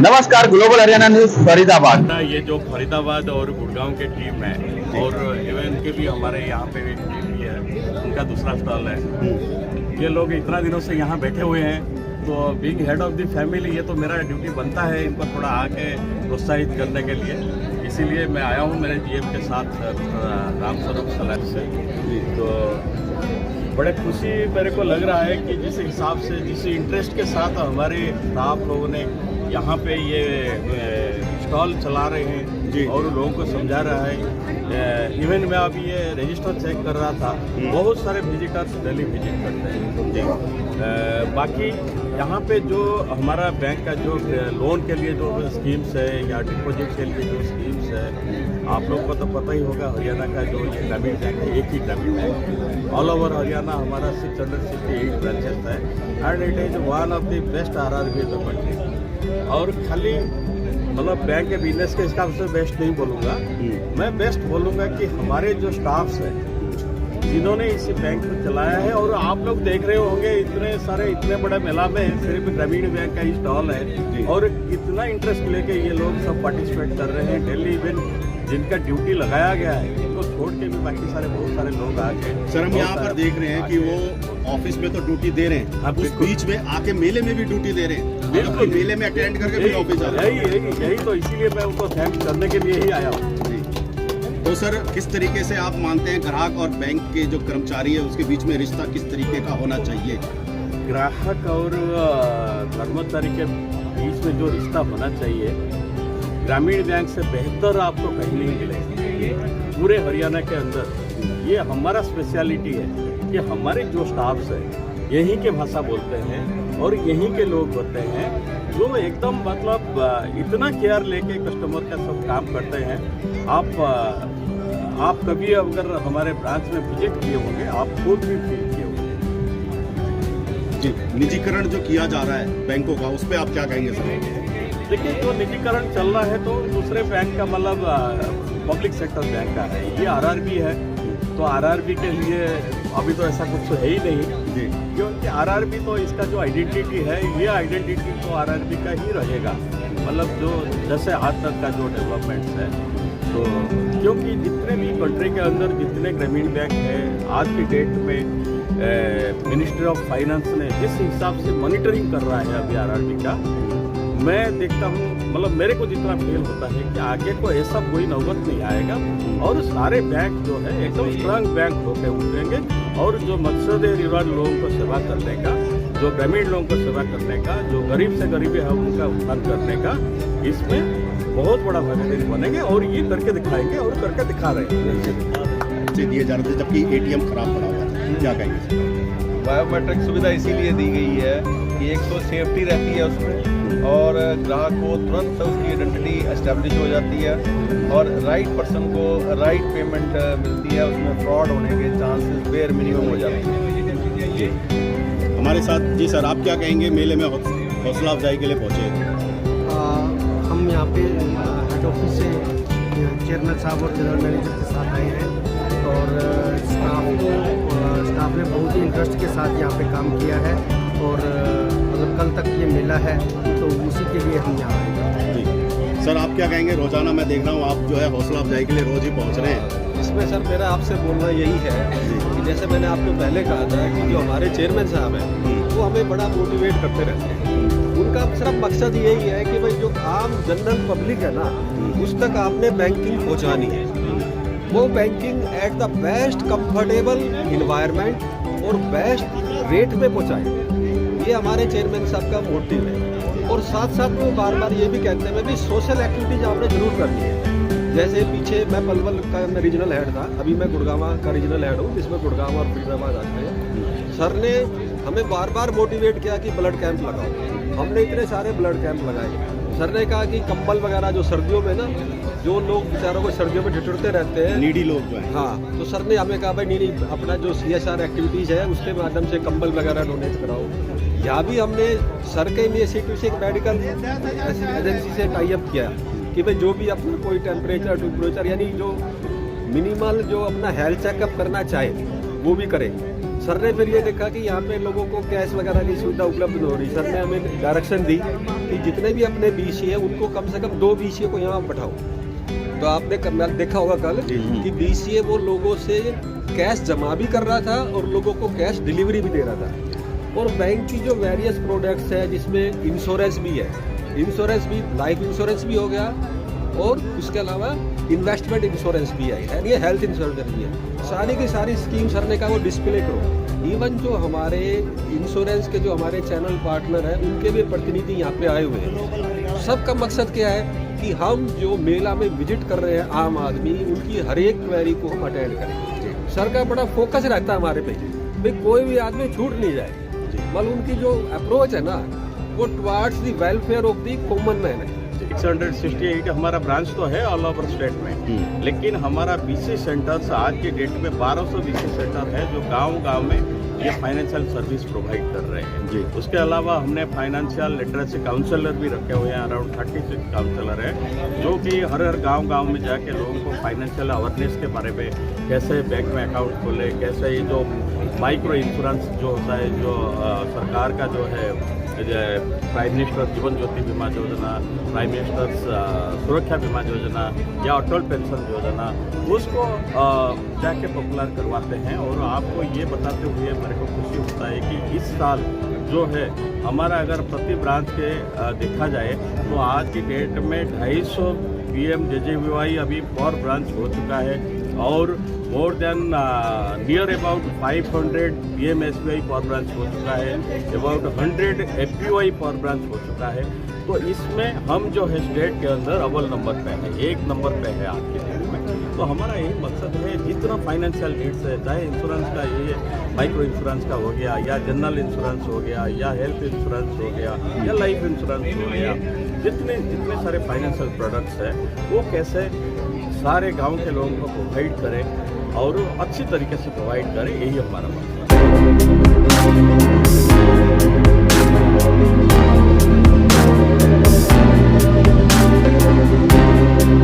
नमस्कार, global Haryana news Faridabad. ये जो फरीदाबाद और गुड़गांव के टीम है और इवन के भी हमारे यहाँ पे एक टीम भी है, उनका दूसरा स्टॉल है। ये लोग इतना दिनों से यहाँ बैठे हुए हैं, तो being head of the family ये तो मेरा ड्यूटी बनता है इनको थोड़ा आके प्रोत्साहित करने के लिए। इसीलिए मैं आया हूँ मेरे जीएम के साथ रामस्वरूप सलाह से। तो बड़े खुशी मेरे को लग रहा है कि जिस हिसाब से जिस इंटरेस्ट के साथ हमारे स्टाफ लोगों ने यहाँ पे ये स्टॉल चला रहे हैं और लोगों को समझा रहा है। इवन मैं अभी ये रजिस्टर चेक कर रहा था, बहुत सारे विजिटर्स डेली विजिट करते हैं। बाकी यहाँ पे जो हमारा बैंक का जो लोन के लिए जो स्कीम्स है या डिपॉजिट के लिए जो स्कीम्स है, आप लोगों को तो पता ही होगा हरियाणा का जो ये ग्रामीण बैंक है, एक ही ग्रामीण बैंक ऑल ओवर हरियाणा हमारा 668 ब्रांचेस है and it is one of the best RRB in the country. और खाली मतलब बैंक के बिजनेस के हिसाब से बेस्ट नहीं बोलूँगा, मैं बेस्ट बोलूँगा कि हमारे जो स्टाफ्स हैं जिन्होंने इस बैंक को चलाया है। और आप लोग देख रहे होंगे इतने सारे इतने बड़े मेला में सिर्फ ग्रामीण बैंक का ही स्टॉल है और कितना इंटरेस्ट लेके ये लोग सब पार्टिसिपेट कर रहे हैं। डेली इवन जिनका ड्यूटी लगाया गया है उनको छोड़ के भी बाकी सारे बहुत सारे लोग आके। सर, हम यहाँ पर देख रहे हैं कि वो ऑफिस में तो ड्यूटी दे रहे हैं, उस बीच में आके मेले में भी ड्यूटी दे रहे हैं। बिल्कुल, मेले में अटेंड करके भी ऑफिस आ रहे हैं। यही तो इसीलिए मैं उनको थैंक करने के लिए ही आया हूँ। तो सर, किस तरीके से आप मानते हैं ग्राहक और बैंक के जो कर्मचारी है उसके बीच में रिश्ता किस तरीके का होना चाहिए? ग्राहक और कर्मचारी के बीच में जो रिश्ता होना चाहिए, ग्रामीण बैंक से बेहतर आपको कहीं नहीं मिलेगा पूरे हरियाणा के अंदर। ये हमारा स्पेशलिटी है कि हमारे जो स्टाफ्स हैं यहीं के भाषा बोलते हैं और यहीं के लोग होते हैं जो एकदम मतलब इतना केयर लेके कस्टमर का सब काम करते हैं। आप कभी अगर हमारे ब्रांच में विजिट किए होंगे, आप खुद भी फील किए होंगे। जी, निजीकरण जो किया जा रहा है बैंकों का, उस पर आप क्या कहेंगे सर? देखिए, जो निजीकरण चल रहा है तो दूसरे बैंक का मतलब पब्लिक सेक्टर बैंक का है, ये RRB है। तो RRB के लिए अभी तो ऐसा कुछ है ही नहीं, क्योंकि RRB तो इसका जो आइडेंटिटी है ये आइडेंटिटी तो RRB का ही रहेगा। मतलब जो जैसे आज तक का जो डेवलपमेंट्स है, तो क्योंकि जितने भी कंट्री के अंदर जितने ग्रामीण बैंक है आज की डेट में मिनिस्ट्री ऑफ फाइनेंस ने जिस हिसाब से मॉनिटरिंग कर रहा है अभी RRB का, मैं देखता हूँ मतलब मेरे को जितना फील होता है कि आगे को ऐसा कोई नौबत नहीं आएगा और सारे बैंक जो है एकदम स्ट्रांग बैंक होकर उठेंगे। और जो मकसद है रिवार्ड लोगों को सेवा करने का, जो ग्रामीण लोगों को सेवा करने का, जो गरीब से गरीबी है उनका उत्थान करने का, इसमें बहुत बड़ा भागीदारी बनेंगे और ये करके दिखाएंगे और करके दिखा रहे हैं। दिए जा रहे थे जबकि ATM खराब पड़ा हुआ था, क्या कहेंगे? बायोमेट्रिक सुविधा इसीलिए दी गई है कि एक तो सेफ्टी रहती है उसमें और ग्राहक को तुरंत उसकी आइडेंटिटी एस्टेब्लिश हो जाती है और राइट पर्सन को राइट पेमेंट मिलती है। उसमें फ्रॉड होने के चांसेस बेर मिनिमम हो जाते हैं। जी, हमारे साथ जी सर, आप क्या कहेंगे? मेले में हौसला अफजाई के लिए पहुँचे। हम यहाँ पे हेड ऑफिस से चेयरमैन साहब और जनरल मैनेजर के साथ आए हैं और स्टाफ ने बहुत ही इंटरेस्ट के साथ यहाँ पे काम किया है और मतलब कल तक ये मेला है तो उसी के लिए हम यहाँ आए हैं। जी सर, आप क्या कहेंगे? रोजाना मैं देख रहा हूँ आप जो है हौसला अफजाई के लिए रोज ही पहुँच रहे हैं। इसमें सर मेरा आपसे बोलना यही है कि जैसे मैंने आपको पहले कहा था कि जो हमारे चेयरमैन साहब हैं वो हमें बड़ा मोटिवेट करते रहते हैं। उनका सिर्फ मकसद यही है कि भाई जो आम जनरल पब्लिक है ना उस तक आपने बैंकिंग पहुँचानी है, वो banking at the best comfortable environment और बेस्ट रेट पे पहुँचाए। ये हमारे चेयरमैन साहब का मोटिव है। और साथ साथ वो बार बार ये भी कहते हैं भी सोशल एक्टिविटीज आपने जरूर करनी है। जैसे पीछे मैं पलवल का मैं रीजनल हेड था, अभी मैं गुड़गांव का रीजनल हेड हूँ, जिसमें गुड़गांव और फरीदाबाद आते हैं। सर ने हमें बार बार मोटिवेट किया कि ब्लड कैंप लगाओ। हमने इतने सारे ब्लड कैंप लगाए। सर ने कहा कि कंबल वगैरह जो सर्दियों में ना जो लोग बेचारों को सर्दियों में ठिठुरते रहते हैं, नीडी लोग जो है, हाँ, तो सर ने हमें कहा भाई नहीं अपना जो CSR एक्टिविटीज़ है उसके माध्यम से कंबल वगैरह डोनेट कराओ। यहाँ भी हमने सर के इनिशिएटिव से एक मेडिकल एजेंसी से टाई अप किया कि भाई जो भी अपना कोई टेम्परेचर यानी जो मिनिमल जो अपना हेल्थ चेकअप करना चाहे वो भी करें। सर ने फिर ये देखा कि यहाँ पे लोगों को कैश वगैरह की सुविधा उपलब्ध हो रही। सर ने हमें डायरेक्शन दी कि जितने भी अपने बीसी है उनको कम से कम 2 बीसी को यहाँ बैठाओ। तो आपने देखा होगा कल कि बीसीए वो लोगों से कैश जमा भी कर रहा था और लोगों को कैश डिलीवरी भी दे रहा था। और बैंक की जो वेरियस प्रोडक्ट्स है जिसमें इंश्योरेंस भी है, इंश्योरेंस भी लाइफ इंश्योरेंस भी हो गया और उसके अलावा इन्वेस्टमेंट इंश्योरेंस भी है ये हेल्थ इंश्योरेंस भी है। सारी की सारी स्कीम सर ने कहा वो डिस्प्ले करो। इवन जो हमारे इंश्योरेंस के जो हमारे चैनल पार्टनर हैं उनके भी प्रतिनिधि यहाँ पे आए हुए हैं। सबका मकसद क्या है कि हम जो मेला में विजिट कर रहे हैं आम आदमी, उनकी हर एक क्वेरी को हम अटेंड करें। सर का बड़ा फोकस रहता है हमारे पे, भाई कोई भी आदमी छूट नहीं जाए। मतलब उनकी जो अप्रोच है ना वो towards the welfare of the common man है। 668 हमारा ब्रांच तो है ऑल ओवर स्टेट में, लेकिन हमारा बीसी सेंटर्स आज की डेट में 1200 बीसी सेंटर है जो गांव-गांव में ये फाइनेंशियल सर्विस प्रोवाइड कर रहे हैं जी। उसके अलावा हमने फाइनेंशियल लिटरेसी काउंसलर भी रखे हुए हैं, अराउंड 36 काउंसलर हैं जो कि हर गांव-गांव में जाके लोगों को फाइनेंशियल अवेयरनेस के बारे में, कैसे बैंक में अकाउंट खोले, कैसे ये जो माइक्रो इंश्योरेंस जो होता है, जो सरकार का जो है प्राइम मिनिस्टर जीवन ज्योति बीमा योजना, प्राइम मिनिस्टर सुरक्षा बीमा योजना या अटल पेंशन योजना, उसको जाके पॉपुलर करवाते हैं। और आपको ये बताते हुए मेरे को खुशी होता है कि इस साल जो है हमारा अगर प्रति ब्रांच के देखा जाए तो आज की डेट में 250 PMJJBY अभी पर ब्रांच हो चुका है और more than near about 500 PMSBY पर ब्रांच हो चुका है, अबाउट 100 FPY पर ब्रांच हो चुका है। तो इसमें हम जो है स्टेट के अंदर अव्वल नंबर पे है, 1 नंबर पे है आज के डेट में। तो हमारा यही मकसद है जितना फाइनेंशियल नीड्स है, चाहे इंश्योरेंस का ये माइक्रो इंश्योरेंस का हो गया या जनरल इंश्योरेंस हो गया या हेल्थ इंश्योरेंस हो गया या लाइफ इंश्योरेंस हो गया, जितने सारे फाइनेंशियल प्रोडक्ट्स हैं वो कैसे सारे गांव के लोगों को प्रोवाइड करें और अच्छी तरीके से प्रोवाइड करें, यही हमारा मकसद है।